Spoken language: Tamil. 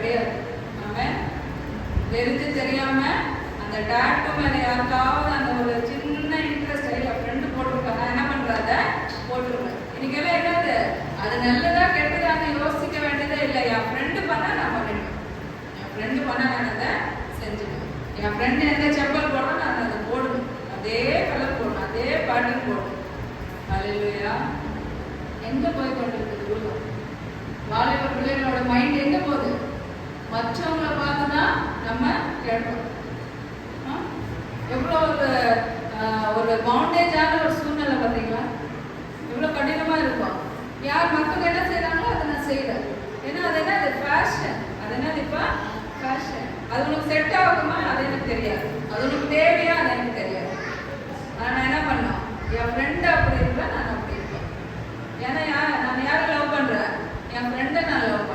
கிடையாது. அவன் தெரிஞ்சு தெரியாம அந்த டாட்டு மேல யாருக்காவது அந்த ஒரு சின்ன இன்ட்ரெஸ்ட் என் ஃப்ரெண்டு போட்டிருக்காங்க, என்ன பண்றாத போட்டுருவேன். இன்னைக்கெல்லாம் என்னது அது நல்லதா கெட்டதான்னு யோசிக்க வேண்டியதே இல்லை. என் ஃப்ரெண்டு பண்ணா நான் பண்ணிடுவேன், என் ஃப்ரெண்டு பண்ணா நான் அதை செஞ்சுடுவேன். என் ஃப்ரெண்டு எந்த செப்பல் போடணும் நான் அதை போடுவேன், அதே கலர் போடணும், அதே பேட்டர்ன் போடணும். அல்லேலூயா. எங்க போய் கொண்டிருக்குது உலகம்? வாலிப பிள்ளைகளோட மைண்ட் எங்க போகுது? மற்றவங்களை பார்த்துதான் நம்ம கேட்போம். எவ்வளோ ஒரு பவுண்டேஜான ஒரு சூழ்நிலை பார்த்தீங்களா? எவ்வளோ கடினமா இருக்கும். யார் மக்கள் என்ன செய்யறாங்களோ அதை நான் செய்யறேன். ஏன்னா அது என்ன, அது ஃபேஷன். அது என்னது இப்போ ஃபேஷன். அது உனக்கு செட் ஆகுமா அது எனக்கு தெரியாது, அது உனக்கு தேவையா அது எனக்கு தெரியாது. நான் என்ன பண்ணோம், என் ஃப்ரெண்டு அப்படி இருப்பேன், நான் அப்படி இருப்பேன். ஏன்னா நான் யாரை லவ் பண்றேன்? என் ஃப்ரெண்டை நான் லவ்